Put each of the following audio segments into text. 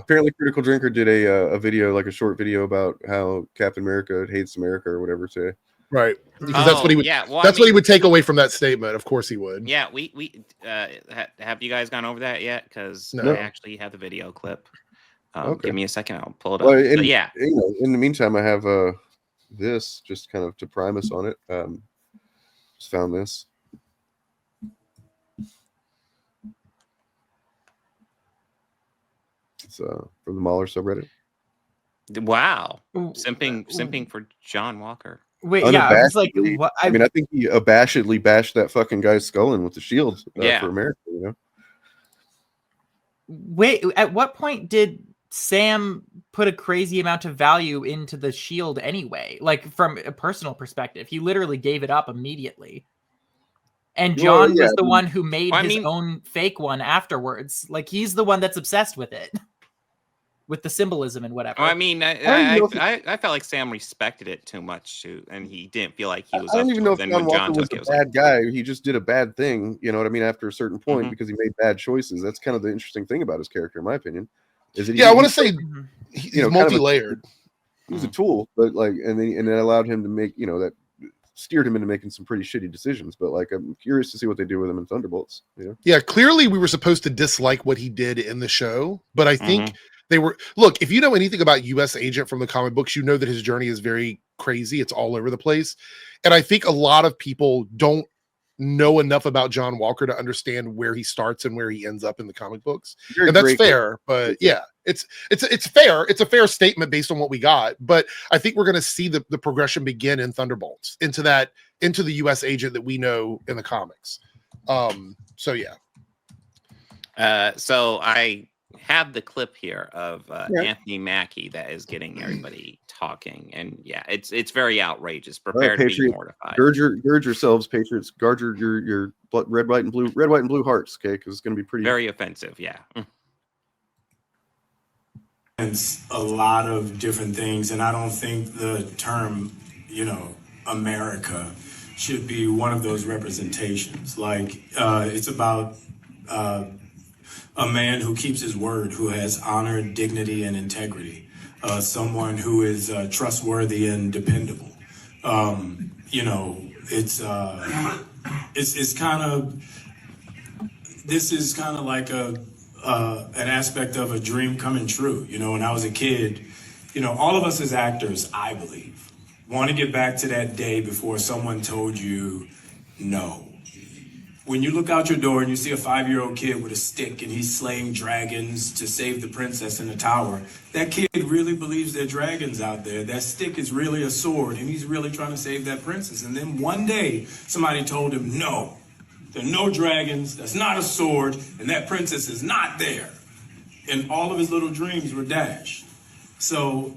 Apparently, Critical Drinker did a video, like a short video about how Captain America hates America or whatever today. Right, because that's what he would. Yeah, well, that's what he would take away from that statement. Of course, he would. Yeah, we have you guys gone over that yet? Because No. I actually have the video clip. Okay. Give me a second, I'll pull it up. Well, But yeah, in the meantime, I have this just kind of to prime us on it. Just found this. It's from the Mauler subreddit. wow, simping for John Walker. Wait, yeah, I was like, what? I mean, I think he abashedly bashed that fucking guy's skull in with the shield for America. You know. Wait, at what point did Sam put a crazy amount of value into the shield anyway? Like, from a personal perspective, he literally gave it up immediately. And John was the one who made his own fake one afterwards. Like, he's the one that's obsessed with it. With the symbolism and whatever. I mean, I felt like Sam respected it too much and he didn't feel like he was. I don't even know if John Walker was a bad guy. He just did a bad thing. You know what I mean? After a certain point, because he made bad choices. That's kind of the interesting thing about his character, in my opinion. Is that I want to say he's multi-layered. He was a tool, but like, and it allowed him to make, that steered him into making some pretty shitty decisions. But like, I'm curious to see what they do with him in Thunderbolts. Yeah, clearly we were supposed to dislike what he did in the show, but I think. They were look, if you know anything about US Agent from the comic books, you know that his journey is very crazy. It's all over the place. And I think a lot of people don't know enough about John Walker to understand where he starts and where he ends up in the comic books. And that's fair, but yeah, it's fair. It's a fair statement based on what we got. But I think we're going to see the progression begin in Thunderbolts into the US Agent that we know in the comics. So yeah. So I have the clip here of Anthony Mackie that is getting everybody talking, and yeah, it's very outrageous. Prepare to be mortified. Gird yourselves, Patriots. Guard your red, white, and blue hearts, okay? Because it's going to be very offensive. Yeah. It's a lot of different things, and I don't think the term, America, should be one of those representations. Like it's about. A man who keeps his word, who has honor, dignity, and integrity. Someone who is trustworthy and dependable. It's kind of. This is kind of like an aspect of a dream coming true. When I was a kid, all of us as actors, I believe, want to get back to that day before someone told you no. When you look out your door and you see a 5-year-old kid with a stick and he's slaying dragons to save the princess in the tower, that kid really believes there are dragons out there. That stick is really a sword and he's really trying to save that princess. And then one day somebody told him, no, there are no dragons, that's not a sword, and that princess is not there. And all of his little dreams were dashed. So,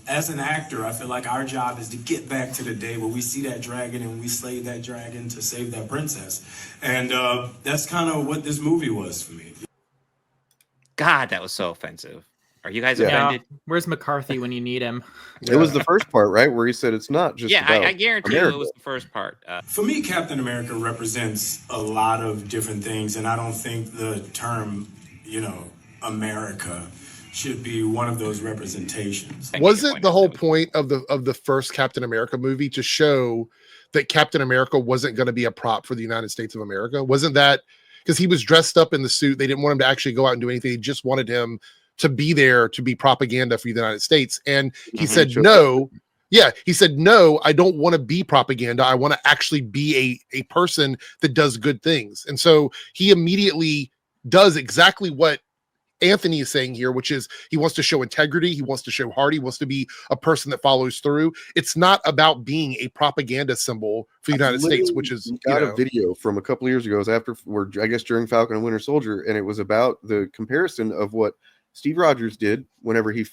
as an actor, I feel like our job is to get back to the day where we see that dragon and we slay that dragon to save that princess. And that's kind of what this movie was for me. God, that was so offensive. Are you guys offended? Where's McCarthy when you need him? It was the first part, right? Where he said it's not just about I guarantee you it was the first part. For me, Captain America represents a lot of different things. And I don't think the term, America should be one of those representations. Wasn't the whole point of the first Captain America movie to show that Captain America wasn't going to be a prop for the United States of America? Wasn't that because he was dressed up in the suit? They didn't want him to actually go out and do anything. They just wanted him to be there to be propaganda for the United States. And he said, no. Yeah, he said, no, I don't want to be propaganda. I want to actually be a person that does good things. And so he immediately does exactly what Anthony is saying here, which is he wants to show integrity. He wants to show heart. He wants to be a person that follows through. It's not about being a propaganda symbol for the United States, which is a video from a couple of years ago. It was during Falcon and Winter Soldier, and it was about the comparison of what Steve Rogers did whenever he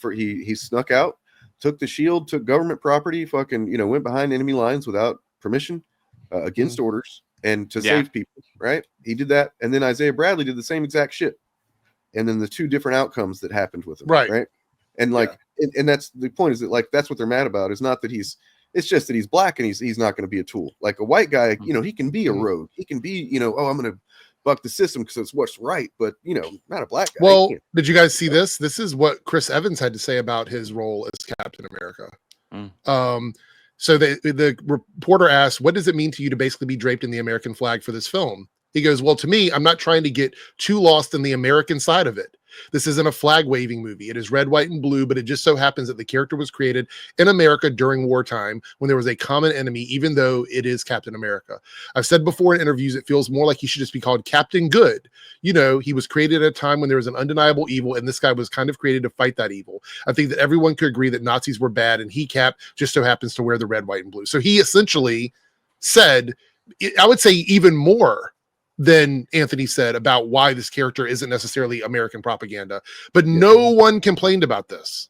snuck out, took the shield, took government property, went behind enemy lines without permission, against orders, and to save people. Right? He did that, and then Isaiah Bradley did the same exact shit. And then the two different outcomes that happened with him. Right. And and that's the point, is that that's what they're mad about, is not that it's just that he's black and he's not going to be a tool. Like a white guy, he can be a rogue. He can be, I'm going to buck the system because it's what's right, but not a black guy. Well, did you guys see this? This is what Chris Evans had to say about his role as Captain America. So the reporter asked, what does it mean to you to basically be draped in the American flag for this film? He goes, well, to me, I'm not trying to get too lost in the American side of it. This isn't a flag waving movie. It is red, white, and blue, but it just so happens that the character was created in America during wartime when there was a common enemy, even though it is Captain America. I've said before in interviews, it feels more like he should just be called Captain Good. He was created at a time when there was an undeniable evil, and this guy was kind of created to fight that evil. I think that everyone could agree that Nazis were bad, and he, Cap, just so happens to wear the red, white, and blue. So he essentially said, I would say even more than Anthony said about why this character isn't necessarily American propaganda, but no one complained about this.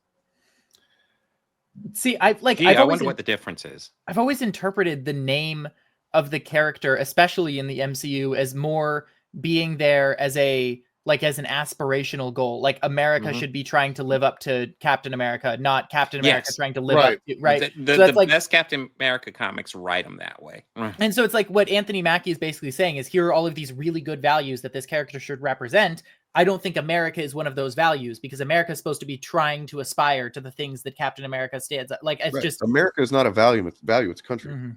See, I wonder what the difference is. I've always interpreted the name of the character, especially in the MCU, as more being there as an aspirational goal. Like America should be trying to live up to Captain America, not Captain America trying to live up to, right? The best Captain America comics write them that way. And so it's like what Anthony Mackie is basically saying is, here are all of these really good values that this character should represent. I don't think America is one of those values, because America is supposed to be trying to aspire to the things that Captain America stands at. Like, it's just America is not a value; it's country.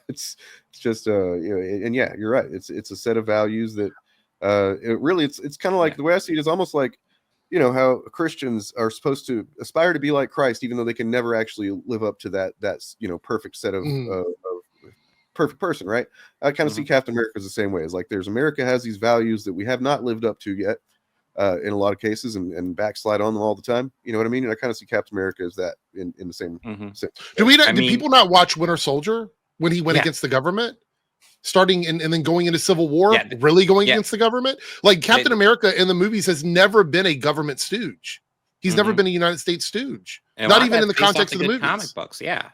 It's just and yeah, you're right. It's a set of values that it's kind of like the way I see it is almost like how Christians are supposed to aspire to be like Christ, even though they can never actually live up to that perfect set of perfect person, right? I kind of see Captain America as the same way. It's like America has these values that we have not lived up to yet in a lot of cases, and backslide on them all the time. You know what I mean? And I kind of see Captain America as that in the same sense. Did people not watch Winter Soldier when he went against the government? Starting and then going into Civil War, really going against the government? Like Captain America in the movies has never been a government stooge. He's never been a United States stooge. And not even in the context of the movies. Comic books, I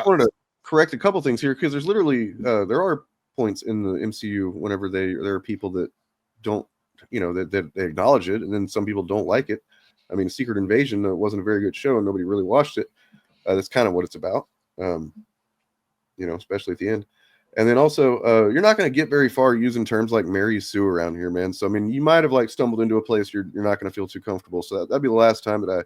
wanted to correct a couple things here, because there's literally there are points in the MCU whenever there are people that don't, that they acknowledge it, and then some people don't like it. I mean, Secret Invasion wasn't a very good show, and nobody really watched it. That's kind of what it's about, especially at the end. And then also, you're not going to get very far using terms like Mary Sue around here, man. So, I mean, you might have stumbled into a place you're not going to feel too comfortable. So that'd be the last time that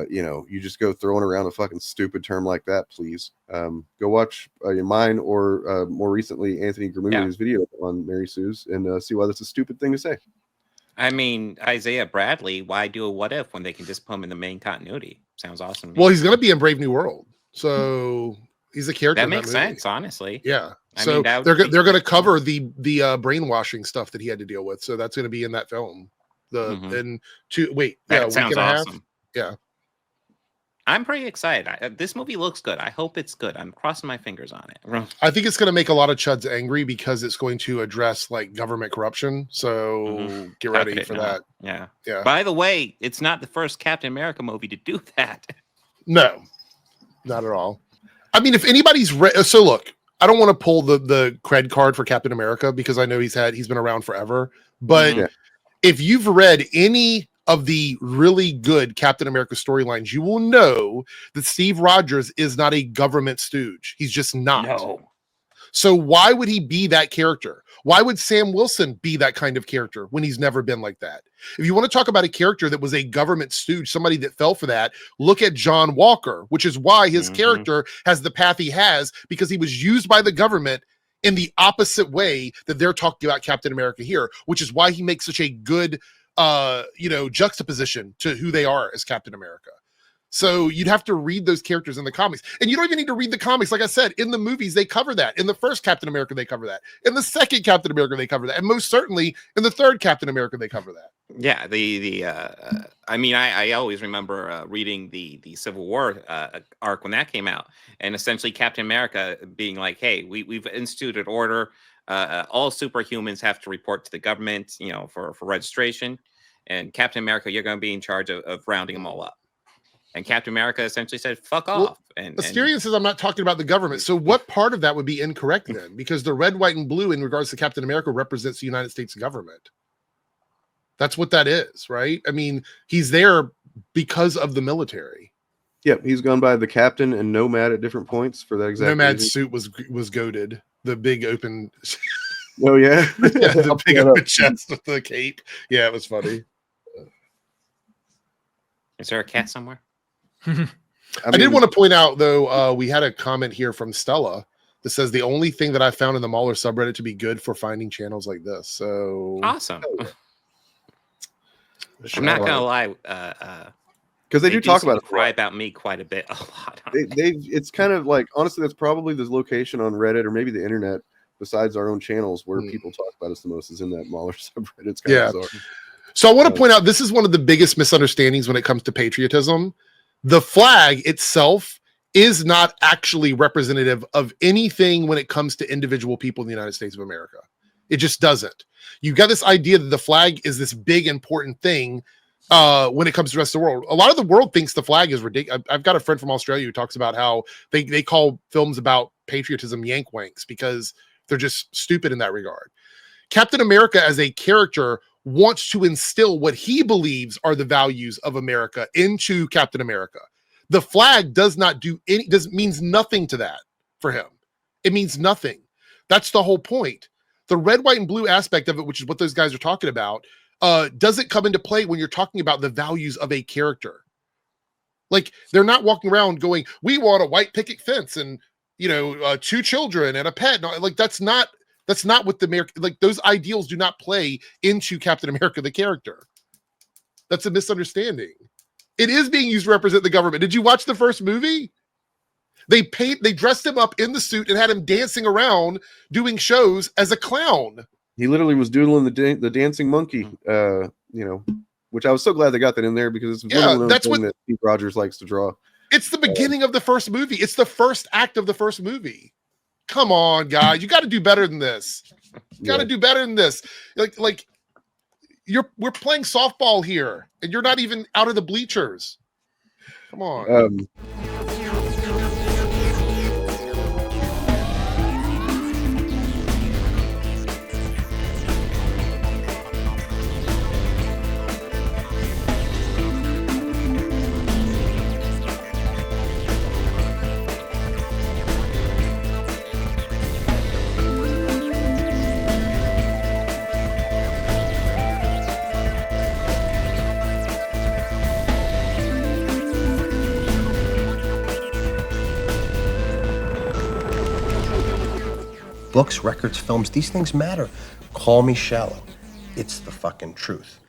you just go throwing around a fucking stupid term like that, please. Go watch mine or more recently Anthony Gramulio's video on Mary Sue's and see why that's a stupid thing to say. I mean, Isaiah Bradley, why do a what if when they can just put him in the main continuity? Sounds awesome. Well, he's going to be in Brave New World. So he's a character. That makes sense, honestly. Yeah. So they're going to cover the brainwashing stuff that he had to deal with. So that's going to be in that film. That sounds awesome. Yeah. I'm pretty excited. This movie looks good. I hope it's good. I'm crossing my fingers on it. I think it's going to make a lot of chuds angry because it's going to address government corruption. So get ready for that. Yeah. Yeah. By the way, it's not the first Captain America movie to do that. No, not at all. I mean, if anybody's so look, I don't want to pull the cred card for Captain America because I know he's been around forever. But if you've read any of the really good Captain America storylines, you will know that Steve Rogers is not a government stooge. He's just not. No. So why would he be that character? Why would Sam Wilson be that kind of character when he's never been like that? If you want to talk about a character that was a government stooge, somebody that fell for that, look at John Walker, which is why his character has the path he has, because he was used by the government in the opposite way that they're talking about Captain America here, which is why he makes such a good juxtaposition to who they are as Captain America. So you'd have to read those characters in the comics, and you don't even need to read the comics. Like I said, in the movies, they cover that. In the first Captain America, they cover that. In the second Captain America, they cover that. And most certainly in the third Captain America, they cover that. Yeah. I always remember reading the Civil War arc when that came out, and essentially Captain America being like, hey, we've instituted order. All superhumans have to report to the government, for registration. And Captain America, you're going to be in charge of rounding them all up. And Captain America essentially said, fuck off. And Asterion says, I'm not talking about the government. So what part of that would be incorrect then? Because the red, white, and blue in regards to Captain America represents the United States government. That's what that is, right? I mean, he's there because of the military. Yep, he's gone by the captain and Nomad at different points for that exact Nomad's reason. suit was goated. The big open... Oh yeah, Yeah, I'll the pull big that open up. chest with the cape. Yeah, it was funny. Is there a cat somewhere? I did want to point out, though, we had a comment here from Stella that says the only thing that I found in the Mauler subreddit to be good for finding channels like this. So Awesome. shout I'm not out. gonna lie. because they do talk seem about to it. cry about me quite a bit. A lot. It's kind of like, honestly, that's probably the location on Reddit or maybe the internet besides our own channels where people talk about us the most is in that Mauler subreddit. It's kind of bizarre. So I want to point out this is one of the biggest misunderstandings when it comes to patriotism. The flag itself is not actually representative of anything when it comes to individual people in the United States of America. It just doesn't. You got this idea that the flag is this big important thing when it comes to the rest of the world. A lot of the world thinks the flag is ridiculous. I've got a friend from Australia who talks about how they call films about patriotism yank wanks because they're just stupid in that regard. Captain America as a character wants to instill what he believes are the values of America into Captain America. The flag does not do any, means nothing to that for him. It means nothing. That's the whole point. The red, white, and blue aspect of it, which is what those guys are talking about, doesn't come into play when you're talking about the values of a character. Like, they're not walking around going, we want a white picket fence and, 2 children and a pet. No, like, that's not what the American, like, those ideals do not play into Captain America, the character. That's a misunderstanding. It is being used to represent the government. Did you watch the first movie? They dressed him up in the suit and had him dancing around doing shows as a clown. He literally was doodling the dancing monkey, which I was so glad they got that in there because it's that's what that Steve Rogers likes to draw. It's the beginning of the first movie. It's the first act of the first movie. Come on, guys. You got to do better than this. You got to do better than this. Like we're playing softball here, and you're not even out of the bleachers. Come on. Books, records, films, these things matter. Call me shallow. It's the fucking truth.